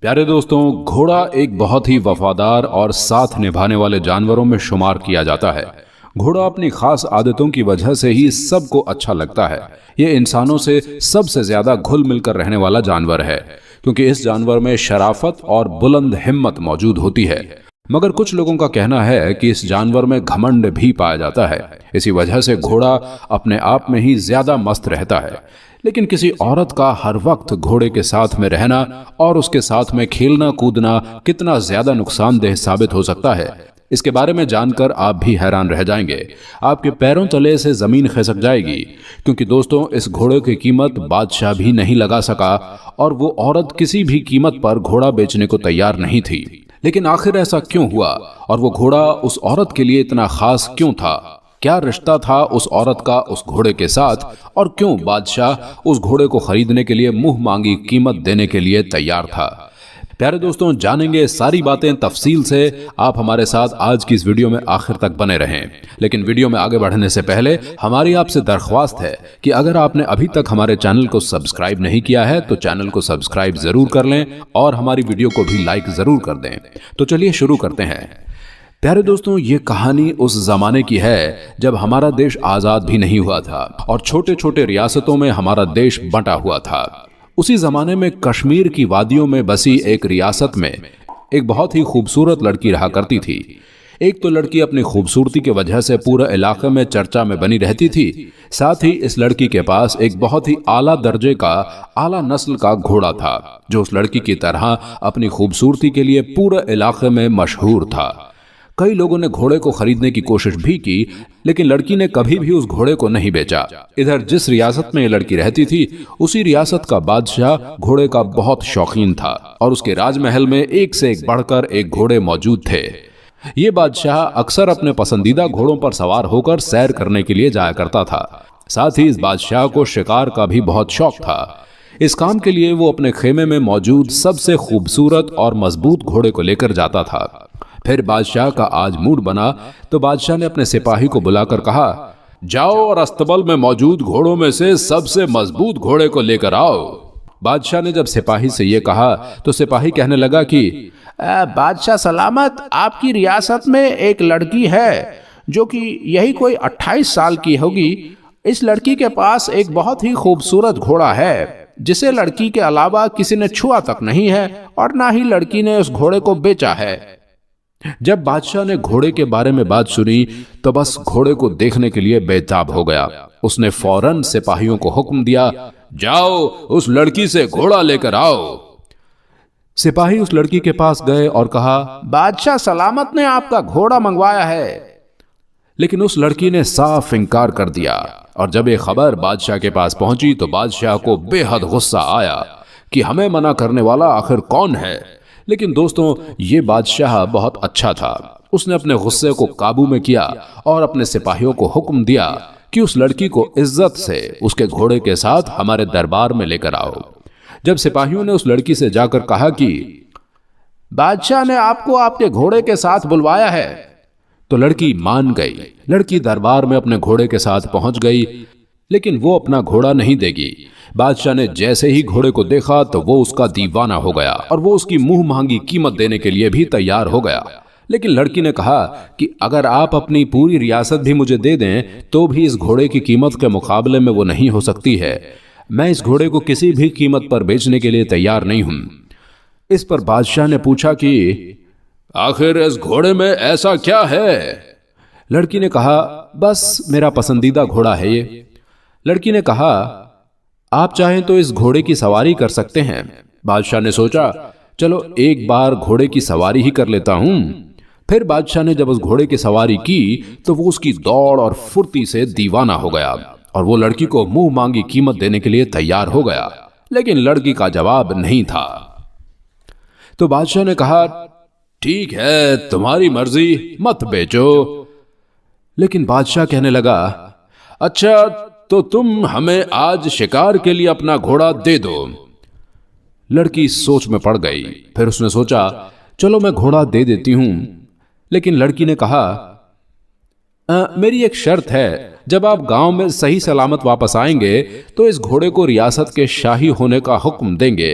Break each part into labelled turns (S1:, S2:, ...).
S1: प्यारे दोस्तों, घोड़ा एक बहुत ही वफादार और साथ निभाने वाले जानवरों में शुमार किया जाता है। घोड़ा अपनी खास आदतों की वजह से ही सबको अच्छा लगता है। ये इंसानों से सबसे ज्यादा घुल मिलकर रहने वाला जानवर है, क्योंकि इस जानवर में शराफत और बुलंद हिम्मत मौजूद होती है। मगर कुछ लोगों का कहना है कि इस जानवर में घमंड भी पाया जाता है। इसी वजह से घोड़ा अपने आप में ही ज्यादा मस्त रहता है। लेकिन किसी औरत का हर वक्त घोड़े के साथ में रहना और उसके साथ में खेलना कूदना कितना ज्यादा नुकसानदेह साबित हो सकता है, इसके बारे में जानकर आप भी हैरान रह जाएंगे। आपके पैरों तले से जमीन खिसक जाएगी, क्योंकि दोस्तों इस घोड़े की कीमत बादशाह भी नहीं लगा सका और वो औरत किसी भी कीमत पर घोड़ा बेचने को तैयार नहीं थी। लेकिन आखिर ऐसा क्यों हुआ और वो घोड़ा उस औरत के लिए इतना खास क्यों था? क्या रिश्ता था उस औरत का उस घोड़े के साथ और क्यों बादशाह उस घोड़े को खरीदने के लिए मुंह मांगी कीमत देने के लिए तैयार था? प्यारे दोस्तों, जानेंगे सारी बातें तफसील से। आप हमारे साथ आज की इस वीडियो में आखिर तक बने रहें। लेकिन वीडियो में आगे बढ़ने से पहले हमारी आपसे दरख्वास्त है कि अगर आपने अभी तक हमारे चैनल को सब्सक्राइब नहीं किया है तो चैनल को सब्सक्राइब जरूर कर लें और हमारी वीडियो को भी लाइक जरूर कर दें। तो चलिए शुरू करते हैं। प्यारे दोस्तों, ये कहानी उस जमाने की है जब हमारा देश आजाद भी नहीं हुआ था और छोटे छोटे रियासतों में हमारा देश बंटा हुआ था। उसी जमाने में कश्मीर की वादियों में बसी एक रियासत में एक बहुत ही खूबसूरत लड़की रहा करती थी। एक तो लड़की अपनी खूबसूरती की वजह से पूरे इलाके में चर्चा में बनी रहती थी। साथ ही इस लड़की के पास एक बहुत ही आला दर्जे का आला नस्ल का घोड़ा था, जो उस लड़की की तरह अपनी खूबसूरती के लिए पूरे इलाके में मशहूर था। कई लोगों ने घोड़े को खरीदने की कोशिश भी की, लेकिन लड़की ने कभी भी उस घोड़े को नहीं बेचा। इधर जिस रियासत में ये लड़की रहती थी, उसी रियासत का बादशाह घोड़े का बहुत शौकीन था और उसके राजमहल में एक से एक बढ़कर एक घोड़े मौजूद थे। ये बादशाह अक्सर अपने पसंदीदा घोड़ों पर सवार होकर सैर करने के लिए जाया करता था। साथ ही इस बादशाह को शिकार का भी बहुत शौक था। इस काम के लिए वो अपने खेमे में मौजूद सबसे खूबसूरत और मजबूत घोड़े को लेकर जाता था। फिर बादशाह का आज मूड बना तो बादशाह ने अपने सिपाही को बुलाकर कहा, जाओ और अस्तबल में मौजूद घोड़ों में से सबसे मजबूत घोड़े को लेकर आओ। बादशाह ने जब सिपाही से यह कहा तो सिपाही कहने लगा कि
S2: बादशाह सलामत, आपकी रियासत में एक लड़की है जो कि यही कोई 28 साल की होगी। इस लड़की के पास एक बहुत ही खूबसूरत घोड़ा है, जिसे लड़की के अलावा किसी ने छुआ तक नहीं है और ना ही लड़की ने उस घोड़े को बेचा है।
S1: जब बादशाह ने घोड़े के बारे में बात सुनी तो बस घोड़े को देखने के लिए बेताब हो गया। उसने फौरन सिपाहियों को हुक्म दिया, जाओ उस लड़की से घोड़ा लेकर आओ। सिपाही उस लड़की के पास गए और कहा,
S2: बादशाह सलामत ने आपका घोड़ा मंगवाया है।
S1: लेकिन उस लड़की ने साफ इंकार कर दिया और जब ये खबर बादशाह के पास पहुंची तो बादशाह को बेहद गुस्सा आया कि हमें मना करने वाला आखिर कौन है। लेकिन दोस्तों, ये बादशाह बहुत अच्छा था। उसने अपने गुस्से को काबू में किया और अपने सिपाहियों को हुक्म दिया कि उस लड़की को इज्जत से उसके घोड़े के साथ हमारे दरबार में लेकर आओ। जब सिपाहियों ने उस लड़की से जाकर कहा कि
S2: बादशाह ने आपको आपके घोड़े के साथ बुलवाया है,
S1: तो लड़की मान गई। लड़की दरबार में अपने घोड़े के साथ पहुंच गई, लेकिन वो अपना घोड़ा नहीं देगी। बादशाह ने जैसे ही घोड़े को देखा तो वो उसका दीवाना हो गया और वो उसकी मुंह मांगी कीमत देने के लिए भी तैयार हो गया। लेकिन लड़की ने कहा कि अगर आप अपनी पूरी रियासत भी मुझे दे दें तो भी इस घोड़े की कीमत के मुकाबले में वो नहीं हो सकती है। मैं इस घोड़े को किसी भी कीमत पर बेचने के लिए तैयार नहीं हूं। इस पर बादशाह ने पूछा कि आखिर इस घोड़े में ऐसा क्या है? लड़की ने कहा, बस मेरा पसंदीदा घोड़ा है ये। लड़की ने कहा, आप चाहें तो इस घोड़े की सवारी कर सकते हैं। बादशाह ने सोचा, चलो एक बार घोड़े की सवारी ही कर लेता हूं। फिर बादशाह ने जब उस घोड़े की सवारी की तो वो उसकी दौड़ और फुर्ती से दीवाना हो गया और वो लड़की को मुंह मांगी कीमत देने के लिए तैयार हो गया। लेकिन लड़की का जवाब नहीं था। तो बादशाह ने कहा, ठीक है, तुम्हारी मर्जी, मत बेचो। लेकिन बादशाह कहने लगा, अच्छा तो तुम हमें आज शिकार के लिए अपना घोड़ा दे दो। लड़की सोच में पड़ गई। फिर उसने सोचा, चलो मैं घोड़ा दे देती हूं। लेकिन लड़की ने कहा, मेरी एक शर्त है, जब आप गांव में सही सलामत वापस आएंगे तो इस घोड़े को रियासत के शाही होने का हुक्म देंगे।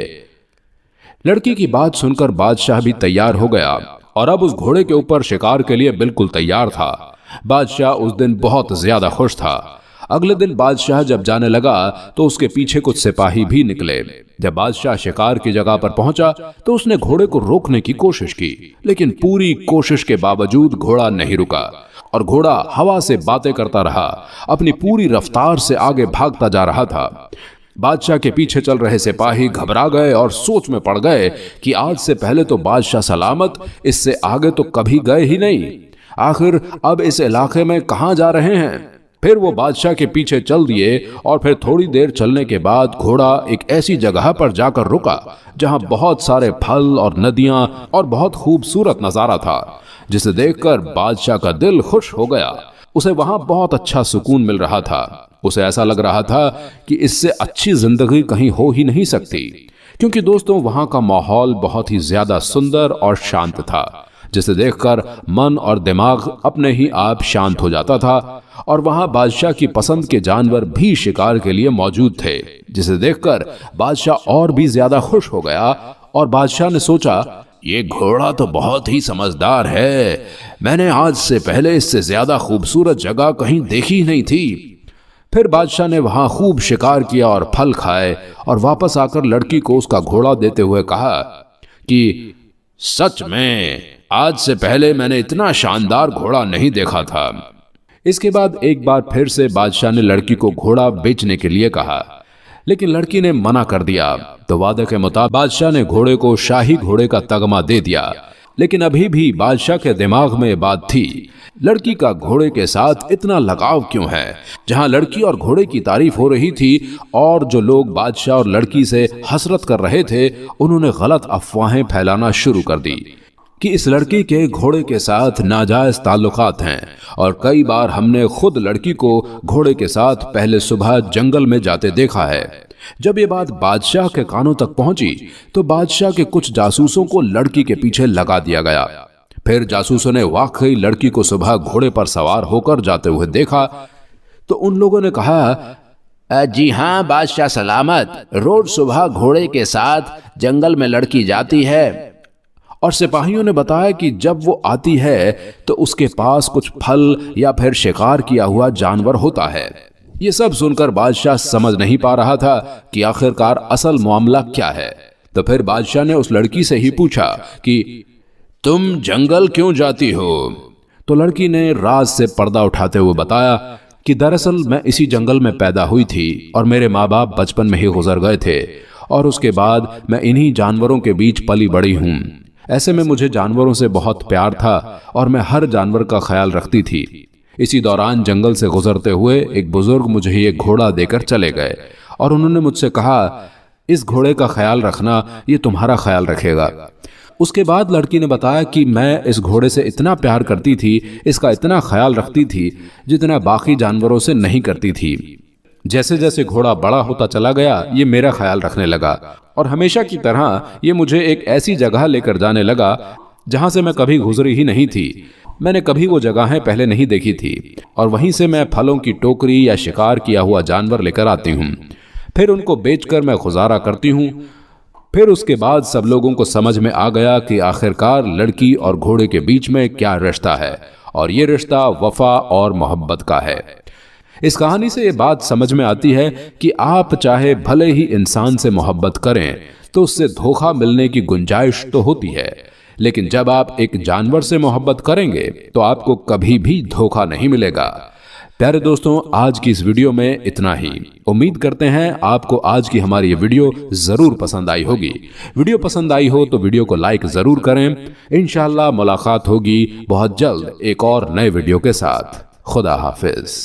S1: लड़की की बात सुनकर बादशाह भी तैयार हो गया और अब उस घोड़े के ऊपर शिकार के लिए बिल्कुल तैयार था। बादशाह उस दिन बहुत ज्यादा खुश था। अगले दिन बादशाह जब जाने लगा तो उसके पीछे कुछ सिपाही भी निकले। जब बादशाह शिकार की जगह पर पहुंचा तो उसने घोड़े को रोकने की कोशिश की, लेकिन पूरी कोशिश के बावजूद घोड़ा नहीं रुका और घोड़ा हवा से बातें करता रहा, अपनी पूरी रफ्तार से आगे भागता जा रहा था। बादशाह के पीछे चल रहे सिपाही घबरा गए और सोच में पड़ गए कि आज से पहले तो बादशाह सलामत, इससे आगे तो कभी गए ही नहीं। आखिर अब इस इलाके में कहां जा रहे हैं? फिर वो बादशाह के पीछे चल दिए और फिर थोड़ी देर चलने के बाद घोड़ा एक ऐसी जगह पर जाकर रुका जहां बहुत सारे फल और नदियां और बहुत खूबसूरत नजारा था, जिसे देखकर बादशाह का दिल खुश हो गया। उसे वहां बहुत अच्छा सुकून मिल रहा था। उसे ऐसा लग रहा था कि इससे अच्छी जिंदगी कहीं हो ही नहीं सकती, क्योंकि दोस्तों वहां का माहौल बहुत ही ज्यादा सुंदर और शांत था, जिसे देखकर मन और दिमाग अपने ही आप शांत हो जाता था। और वहां बादशाह की पसंद के जानवर भी शिकार के लिए मौजूद थे, जिसे देखकर बादशाह और भी ज्यादा खुश हो गया। और बादशाह ने सोचा, ये घोड़ा तो बहुत ही समझदार है, मैंने आज से पहले इससे ज्यादा खूबसूरत जगह कहीं देखी नहीं थी। फिर बादशाह ने वहां खूब शिकार किया और फल खाए और वापस आकर लड़की को उसका घोड़ा देते हुए कहा कि सच में आज से पहले मैंने इतना शानदार घोड़ा नहीं देखा था। इसके बाद एक बार फिर से बादशाह ने लड़की को घोड़ा बेचने के लिए कहा, लेकिन लड़की ने मना कर दिया। तो वादे के मुताबिक बादशाह ने घोड़े को शाही घोड़े का तगमा दे दिया। लेकिन अभी भी बादशाह के दिमाग में ये बात थी, लड़की का घोड़े के साथ इतना लगाव क्यों है? जहां लड़की और घोड़े की तारीफ हो रही थी और जो लोग बादशाह और लड़की से हसरत कर रहे थे, उन्होंने गलत अफवाहें फैलाना शुरू कर दी कि इस लड़की के घोड़े के साथ नाजायज ताल्लुकात हैं। और कई बार हमने खुद लड़की को घोड़े के साथ पहले सुबह जंगल में जाते देखा है। जब ये बात बादशाह के कानों तक पहुंची तो बादशाह के कुछ जासूसों को लड़की के पीछे लगा दिया गया। फिर जासूसों ने वाकई लड़की को सुबह घोड़े पर सवार होकर जाते हुए देखा तो उन लोगों ने कहा,
S2: जी हाँ बादशाह सलामत, रोज सुबह घोड़े के साथ जंगल में लड़की जाती है।
S1: और सिपाहियों ने बताया कि जब वो आती है तो उसके पास कुछ फल या फिर शिकार किया हुआ जानवर होता है। ये सब सुनकर बादशाह समझ नहीं पा रहा था कि आखिरकार असल मामला क्या है। तो फिर बादशाह ने उस लड़की से ही पूछा कि तुम जंगल क्यों जाती हो? तो लड़की ने राज से पर्दा उठाते हुए बताया कि दरअसल मैं इसी जंगल में पैदा हुई थी और मेरे माँ बाप बचपन में ही गुजर गए थे और उसके बाद मैं इन्हीं जानवरों के बीच पली बड़ी हूँ। ऐसे में मुझे जानवरों से बहुत प्यार था और मैं हर जानवर का ख्याल रखती थी। इसी दौरान जंगल से गुजरते हुए एक बुजुर्ग मुझे ये घोड़ा देकर चले गए और उन्होंने मुझसे कहा, इस घोड़े का ख्याल रखना, ये तुम्हारा ख्याल रखेगा। उसके बाद लड़की ने बताया कि मैं इस घोड़े से इतना प्यार करती थी, इसका इतना ख्याल रखती थी जितना बाकी जानवरों से नहीं करती थी। जैसे जैसे घोड़ा बड़ा होता चला गया, ये मेरा ख्याल रखने लगा और हमेशा की तरह ये मुझे एक ऐसी जगह लेकर जाने लगा जहां से मैं कभी गुजरी ही नहीं थी। मैंने कभी वो जगहें पहले नहीं देखी थी और वहीं से मैं फलों की टोकरी या शिकार किया हुआ जानवर लेकर आती हूँ। फिर उनको बेचकर मैं गुजारा करती हूँ। फिर उसके बाद सब लोगों को समझ में आ गया कि आखिरकार लड़की और घोड़े के बीच में क्या रिश्ता है और ये रिश्ता वफा और मोहब्बत का है। इस कहानी से ये बात समझ में आती है कि आप चाहे भले ही इंसान से मोहब्बत करें तो उससे धोखा मिलने की गुंजाइश तो होती है, लेकिन जब आप एक जानवर से मोहब्बत करेंगे तो आपको कभी भी धोखा नहीं मिलेगा। प्यारे दोस्तों, आज की इस वीडियो में इतना ही। उम्मीद करते हैं आपको आज की हमारी ये वीडियो जरूर पसंद आई होगी। वीडियो पसंद आई हो तो वीडियो को लाइक जरूर करें। इंशाल्लाह मुलाकात होगी बहुत जल्द एक और नए वीडियो के साथ। खुदा हाफिज।